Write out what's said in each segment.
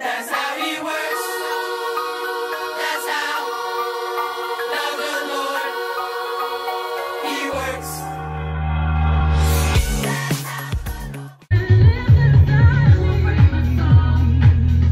That's how he works. That's how the good Lord, he works.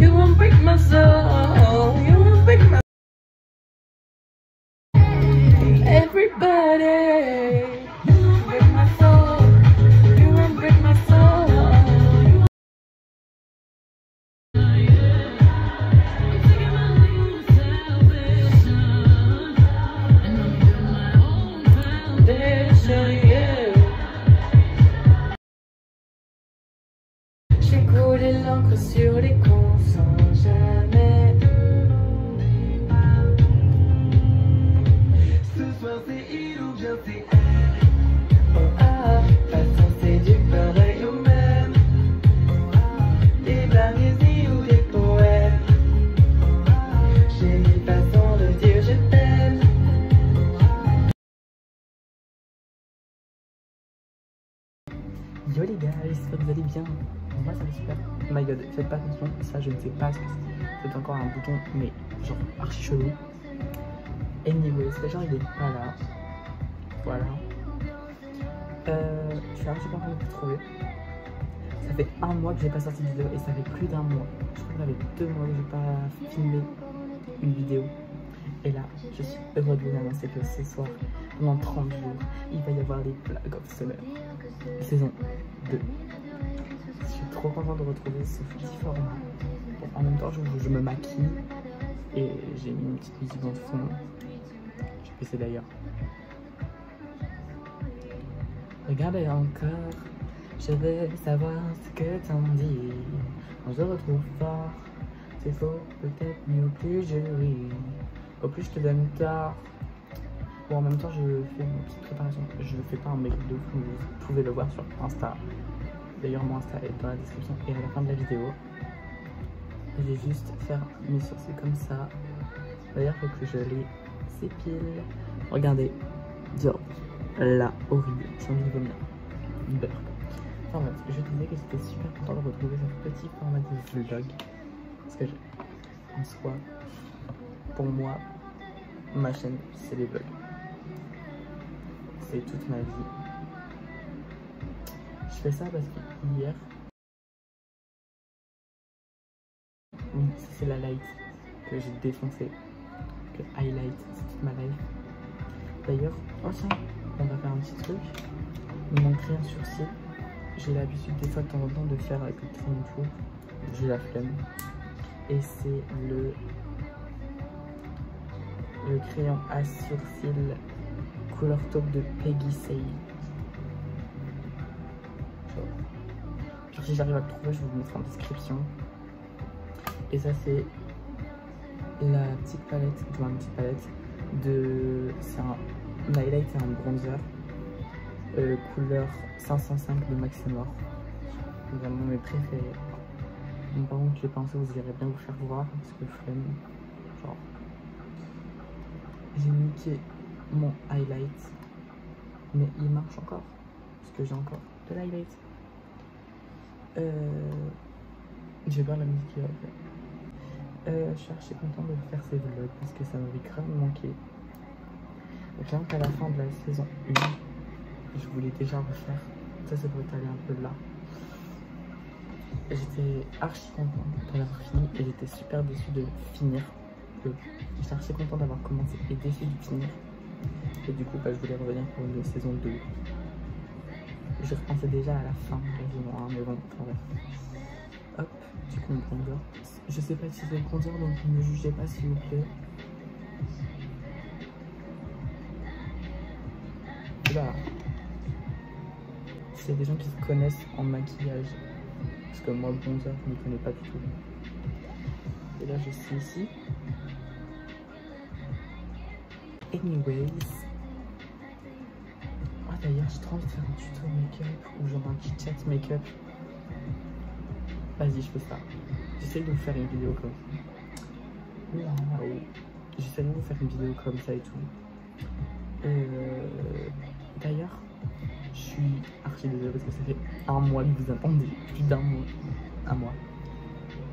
You won't break my soul. You won't break my everybody. You won't break my soul. You won't break my soul. J'ai coulé l'encre sur les comptes sans jamais. Ce soir c'est il ou bien c'est elle. Oh ah, façon c'est du pareil au même. Oh ah, des barésies ou des poèmes. J'ai mille façons de dire je t'aime. Yo les gars, j'espère que vous allez bien. Moi ça va super. Oh my god, faites pas attention, ça je ne sais pas ce que c'est. C'est encore un bouton, mais genre archi chelou. Anyway, ce genre il est pas là. Voilà. Je suis archi content de vous trouver. Ça fait un mois que j'ai pas sorti de vidéo et ça fait plus d'un mois. Je crois que ça fait 2 mois que j'ai pas filmé une vidéo. Et là, je suis heureux de vous annoncer que ce soir, pendant 30 jours, il va y avoir les Black of Summer, saison 2. Je suis trop content de retrouver ce petit format. Bon, en même temps, je me maquille et j'ai mis une petite musique dans le fond. Je vais baisser d'ailleurs. Regardez encore, je veux savoir ce que t'en dis. Quand je retrouve fort, c'est faux, peut-être, mais au plus je ris, au plus je te donne tort. Bon, en même temps, je fais une petite préparation. Je ne fais pas un make de fou, vous pouvez le voir sur Insta. D'ailleurs, mon Insta est dans la description et à la fin de la vidéo. Je vais juste faire mes sourcils comme ça. D'ailleurs, il faut que je les épile. Regardez, genre, là, horrible, j'ai envie de vomir. Beurre. Enfin bref, je disais que j'étais super content de retrouver ce petit format de vlog. Parce que en soi, pour moi, ma chaîne, c'est les vlogs. C'est toute ma vie. Je fais ça parce que hier, oui, c'est la light que j'ai défoncé, que highlight, c'est toute ma life. D'ailleurs, oh tiens, on va faire un petit truc. Il me manquerait un sourcil. J'ai l'habitude des fois de temps en temps de faire avec le crayon tour. J'ai la flemme. Et c'est le crayon à sourcil couleur taupe de Peggy Say. Si j'arrive à le trouver, je vais vous mettre en description. Et ça c'est la petite palette, c'est un highlight et un bronzer couleur 505 de Maximor. Vraiment mes préférés. Bon, par contre, j'ai pensé vous irez bien vous faire voir parce que flemme. Genre, j'ai niqué mon highlight, mais il marche encore parce que j'ai encore de l'highlight. Je vais voir la musique qui va faire. Je suis archi content de faire ces vlogs parce que ça m'avait grave manqué. Rien qu'à la fin de la saison 1, je voulais déjà refaire. Ça pour étaler un peu là. J'étais archi content d'avoir fini et j'étais super déçue de finir. J'étais archi content d'avoir commencé et déçue de finir. Et du coup, je voulais revenir pour une saison 2. Je repensais déjà à la fin quasiment, mais bon, enfin bref. Hop, du coup, mon bronzer. Je sais pas si c'est le bronzer, donc ne me jugez pas s'il vous plaît. Et là, s'il y a des gens qui se connaissent en maquillage, parce que moi, le bronzer, je ne connais pas du tout. Et là, je suis ici. Anyways. Ah, d'ailleurs, j'ai trop envie de faire un tuto make-up ou genre un petit chat make-up. Vas-y, je fais ça. J'essaie de vous faire une vidéo comme ça. Waouh. J'essaie de vous faire une vidéo comme ça et tout. D'ailleurs, je suis archi désolée parce que ça fait un mois que vous attendez. Plus d'un mois. Un mois.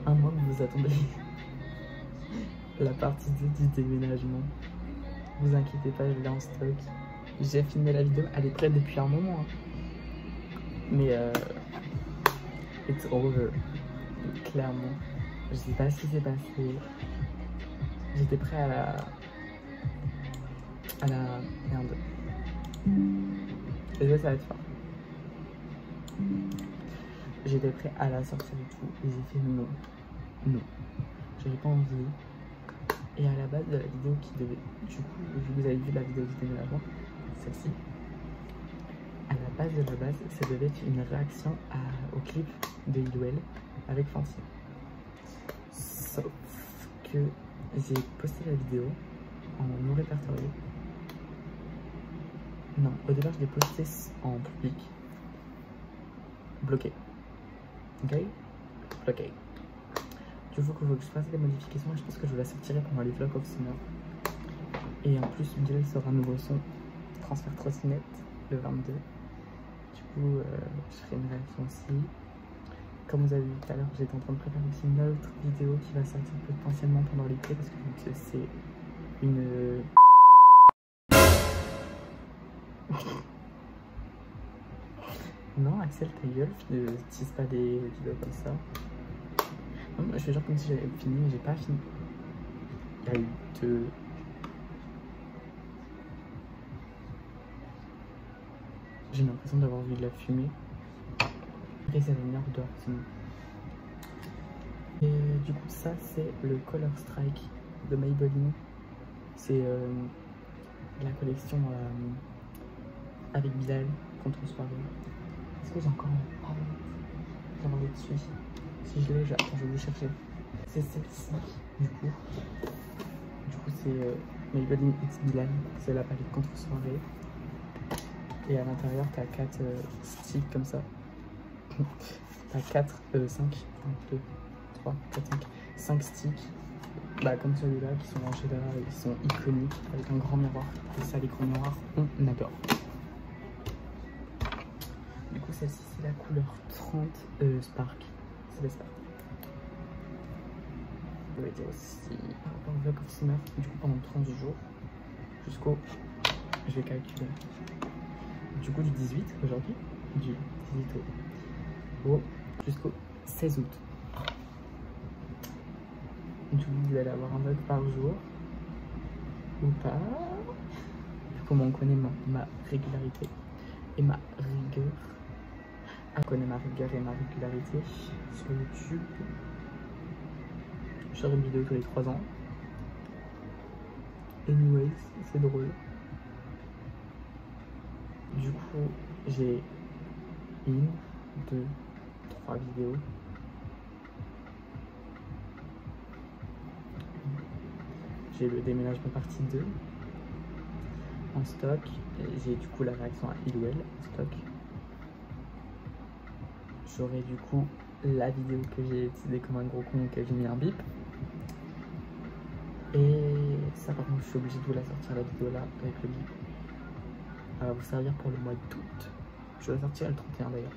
un mois que vous attendez la partie 2 du déménagement. Vous inquiétez pas, je l'ai en stock. J'ai filmé la vidéo, elle est prête depuis un moment. Hein. Mais it's over. Clairement. Je sais pas ce qui s'est passé. J'étais prêt à la merde. Et là, ça va être fort. J'étais prêt à la sortir du tout et j'ai fait non. Non. J'avais pas envie. Et à la base de la vidéo qui devait... Du coup, vous avez vu la vidéo du déménagement, celle-ci. À la base de la base, ça devait être une réaction au clip de Ilouel avec Fantine. Sauf que j'ai posté la vidéo en non répertorié. Non, au départ je l'ai posté en public. Bloqué. Ok? Bloqué. Du coup, il faut que je fasse des modifications et je pense que je la sortirai pendant les vlogs of summer. Et en plus, Bilal sera un nouveau son, transfert trottinette, le 22. Du coup, je ferai une réaction aussi. Comme vous avez vu tout à l'heure, j'étais en train de préparer aussi une autre vidéo qui va sortir potentiellement pendant l'été parce que c'est une... Non, Axel, ta gueule, ne tease pas des vidéos comme ça. Non, je fais genre comme si j'avais fini, mais j'ai pas fini. Il y a eu 2... J'ai l'impression d'avoir vu de la fumée. Et ça va venir dehors, sinon. Et du coup, ça, c'est le Color Strike de Maybelline. C'est la collection avec Bilal contre une soirée. Est-ce que j'ai encore un palette? J'en ai dessus. Si je l'ai, attends, je vais vous chercher. C'est celle-ci, du coup. C'est Maybelline X Bilal. C'est la palette contre soirée. Et à l'intérieur, t'as 4 sticks comme ça. T'as 5, 1, 2, 3, 4, 5 sticks. Bah, comme celui-là, qui sont rangés là, ils sont iconiques, avec un grand miroir. Et ça, les grands miroirs, on adore. Du coup, celle-ci, c'est la couleur 30 Spark. C'est les Spark. Je vais dire aussi, par rapport au vlog of summer, du coup, pendant 30 jours, jusqu'au... Je vais calculer. Du coup, du 18 aujourd'hui, du 18 jusqu'au 16 août. Du coup, vous allez avoir un vlog par jour ou pas. Comment on connaît ma régularité et ma rigueur. On connaît ma rigueur et ma régularité sur YouTube. Je sors une vidéo tous les 3 ans. Anyways, c'est drôle. Du coup, j'ai 1, 2, 3 vidéos. J'ai le déménagement partie 2 en stock. J'ai du coup la réaction à Ilouel en stock. J'aurai du coup la vidéo que j'ai utilisée comme un gros con et que j'ai mis un bip. Et ça par contre je suis obligée de vous la sortir la vidéo là avec le bip. Elle va vous servir pour le mois d'août. Je vais la sortir le 31 d'ailleurs.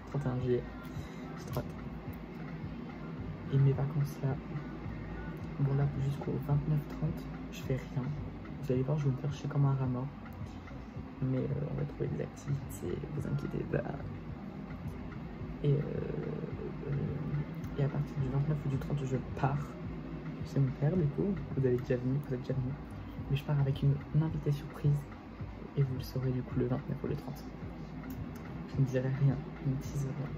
31 juillet. J'ai trop hâte. Et mes vacances là. Bon là jusqu'au 29-30 je fais rien. Vous allez voir, je vais me faire chier comme un rat mort. Mais on va trouver des activités, vous inquiétez pas. Et à partir du 29 ou du 30 je pars chez mon père du coup. Vous êtes déjà venu. Mais je pars avec une invitée surprise. Et vous le saurez du coup le 29 ou le 30. Je ne dirai rien, je ne teaserai rien.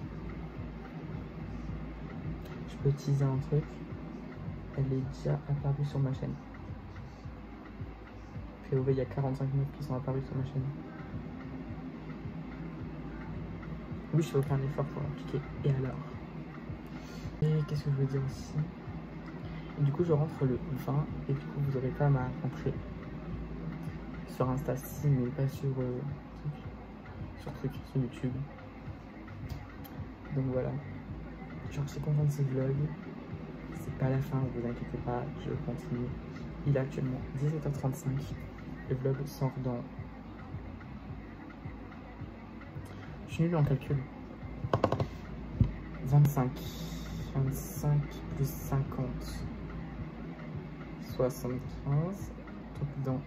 Je peux teaser un truc. Elle est déjà apparue sur ma chaîne. POV, il y a 45 meufs qui sont apparus sur ma chaîne. Oui, je fais aucun effort pour l'appliquer. Et alors? Et qu'est-ce que je veux dire aussi? Et du coup, je rentre le 20 et du coup, vous n'aurez pas à ma rentrée. Sur Insta, si, mais pas sur YouTube. Donc voilà. Genre, je suis content de ce vlog. C'est pas la fin, vous inquiétez pas, je continue. Il est actuellement 17h35. Le vlog sort dans... Je suis nul en calcul. 25. 25 plus 50. 75. Donc dans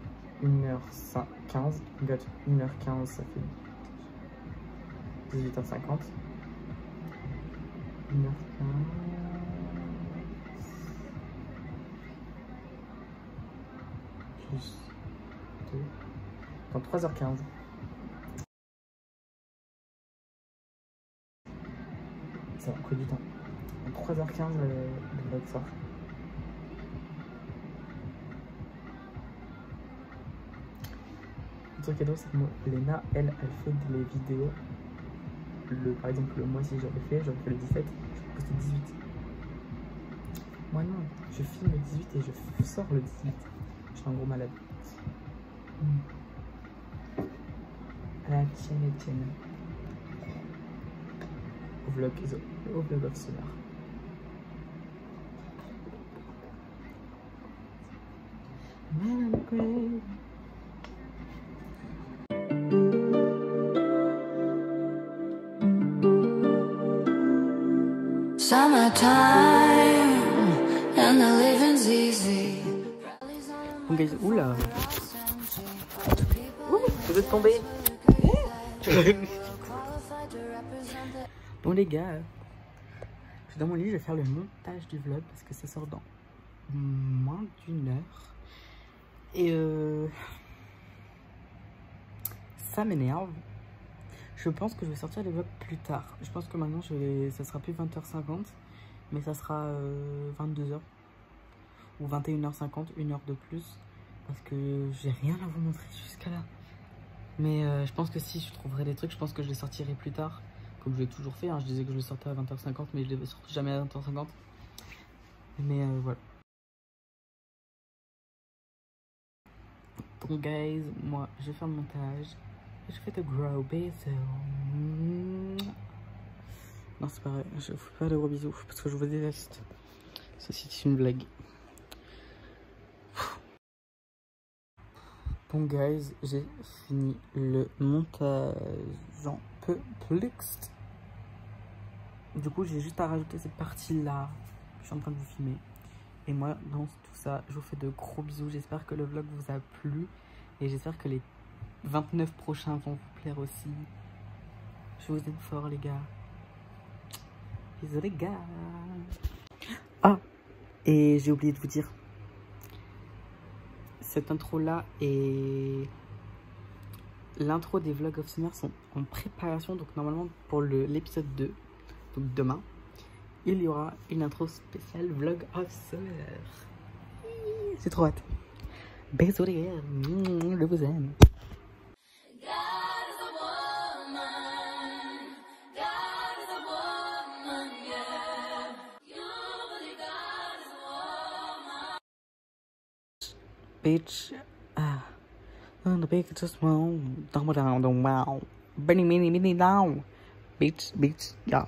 1h15. 1h15, ça fait 18h50. 1h15. Plus 2. Dans 3h15. Ça va prendre du temps. En 3h15, le vlog sort. Le truc cadeau, c'est que moi, Léna, elle fait des vidéos. Par exemple, moi, si j'aurais fait le 17, je postais 18. Moi, non, je filme le 18 et je sors le 18. Je suis un gros malade. À la tienne. Au vlog of Summer. Summertime and the living's easy. Bon guys, oula. Vous êtes tombés. Bon les gars, je suis dans mon lit, je vais faire le montage du vlog parce que ça sort dans moins d'1 heure. Et ça m'énerve. Je pense que je vais sortir les vlogs plus tard. Je pense que maintenant ça sera plus 20h50, mais ça sera 22h ou 21h50, 1 heure de plus, parce que j'ai rien à vous montrer jusqu'à là. Mais je pense que si je trouverai des trucs, je pense que je les sortirai plus tard, comme je l'ai toujours fait. Hein. Je disais que je les sortais à 20h50, mais je les sortais jamais à 20h50. Mais voilà. Donc guys, moi je vais faire le montage. Je fais de gros bisous. Non, c'est pas vrai, je vous fais pas de gros bisous parce que je vous déteste. Ceci est une blague. Bon guys, j'ai fini le montage. J'en peux plus. Du coup, j'ai juste à rajouter cette partie là. Je suis en train de vous filmer. Et moi, dans tout ça, je vous fais de gros bisous. J'espère que le vlog vous a plu. Et j'espère que les 29 prochains vont vous plaire aussi. Je vous aime fort les gars. Bisous les gars. Ah, et j'ai oublié de vous dire. Cette intro là et l'intro des vlogs of Summer sont en préparation. Donc normalement pour l'épisode 2, donc demain, il y aura une intro spéciale vlog of Summer. C'est trop hâte. Bisous les gars. Je vous aime. Bitch, on the big just down, down, down, down, down, down, down, bitch, yeah.